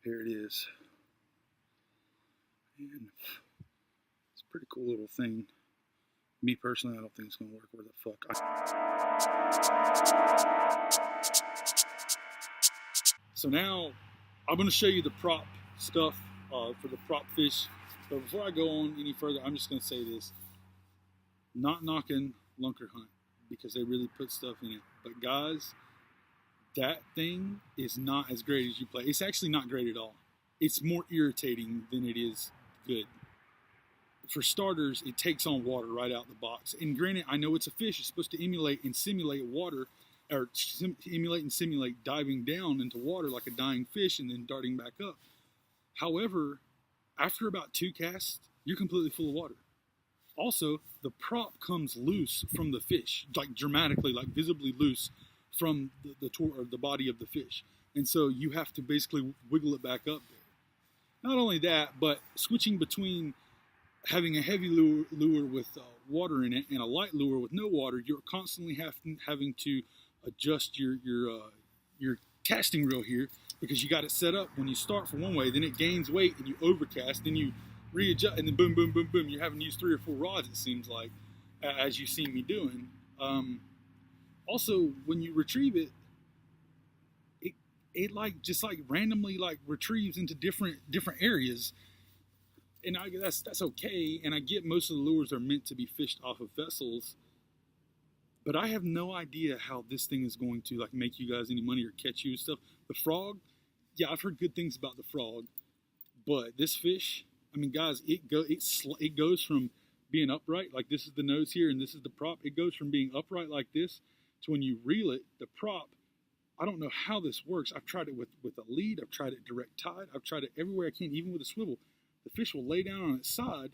Here it is. And it's a pretty cool little thing. Me personally, I don't think it's going to work. Where the fuck? So now I'm going to show you the prop stuff for the prop fish. But before I go on any further, I'm just going to say this. Not knocking lunker hunt because they really put stuff in it. But guys, that thing is not as great as you play. It's actually not great at all. It's more irritating than it is good. For starters, it takes on water right out the box. And granted, I know it's a fish. It's supposed to emulate and simulate water, or emulate and simulate diving down into water like a dying fish and then darting back up. However, after about 2 casts, you're completely full of water. Also, the prop comes loose from the fish, like dramatically, like visibly loose from the body of the fish. And so you have to basically wiggle it back up there. Not only that, but switching between having a heavy lure with water in it and a light lure with no water, you're constantly having to adjust your casting reel here because you got it set up when you start for one way, then it gains weight and you overcast, then you readjust, and then boom, boom, boom, boom. You're having to use 3 or 4 rods, it seems like, as you see me doing. Also, when you retrieve it, it like just like randomly like retrieves into different areas. And that's okay, and I get most of the lures are meant to be fished off of vessels, but I have no idea how this thing is going to like make you guys any money or catch you and stuff. The frog, yeah, I've heard good things about the frog, but this fish, I mean, guys, it goes from being upright, like this is the nose here and this is the prop. It goes from being upright like this to when you reel it, the prop. I don't know how this works. I've tried it with a lead. I've tried it direct tide. I've tried it everywhere I can, even with a swivel. The fish will lay down on its side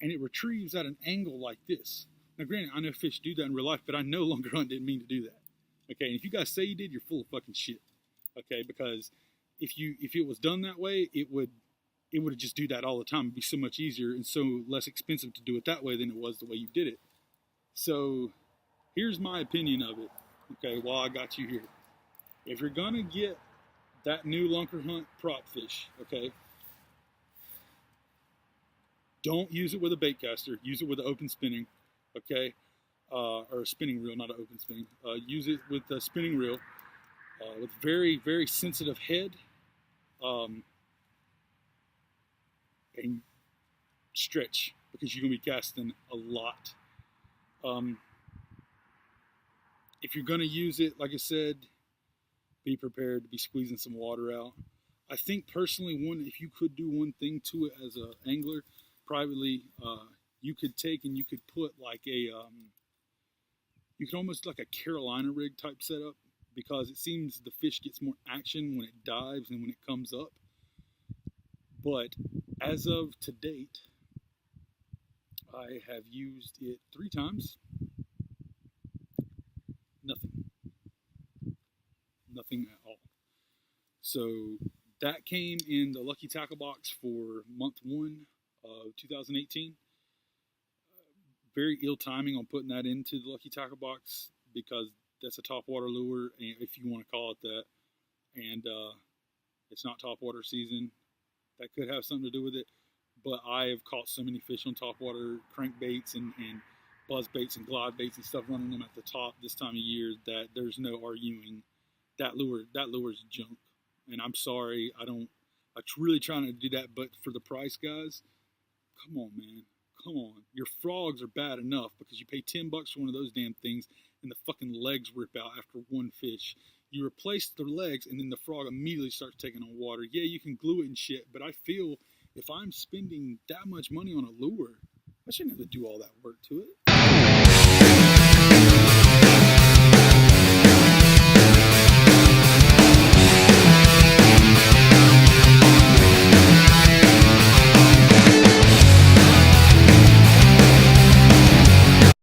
and it retrieves at an angle like this. Now, granted, I know fish do that in real life, but I know lunker hunt didn't mean to do that. Okay, and if you guys say you did, you're full of fucking shit. Okay, because if it was done that way, it would just do that all the time. It'd be so much easier and so less expensive to do it that way than it was the way you did it. So here's my opinion of it. Okay, while I got you here, if you're gonna get that new lunker hunt prop fish, okay, don't use it with a bait caster. Use it with an open spinning, okay, or a spinning reel, not an open spinning. Use it with a spinning reel with very, very sensitive head, and stretch because you're gonna be casting a lot. If you're gonna use it, like I said, be prepared to be squeezing some water out. I think personally, if you could do one thing to it as an angler, privately, you could take and you could put like you could almost like a Carolina rig type setup, because it seems the fish gets more action when it dives than when it comes up. But as of to date, I have used it 3 times. Nothing at all. So that came in the Lucky Tackle box for month 1 of 2018. Very ill timing on putting that into the Lucky Tackle box because that's a topwater lure, if you want to call it that, and it's not topwater season. That could have something to do with it, but I have caught so many fish on topwater crankbaits and buzz baits and glide baits and stuff, running them at the top this time of year, that there's no arguing. That lure's junk, and I'm sorry. I'm really trying to do that, but for the price, guys, come on, man, come on. Your frogs are bad enough because you pay $10 for one of those damn things, and the fucking legs rip out after one fish. You replace the legs, and then the frog immediately starts taking on water. Yeah, you can glue it and shit, but I feel if I'm spending that much money on a lure, I shouldn't have to do all that work to it.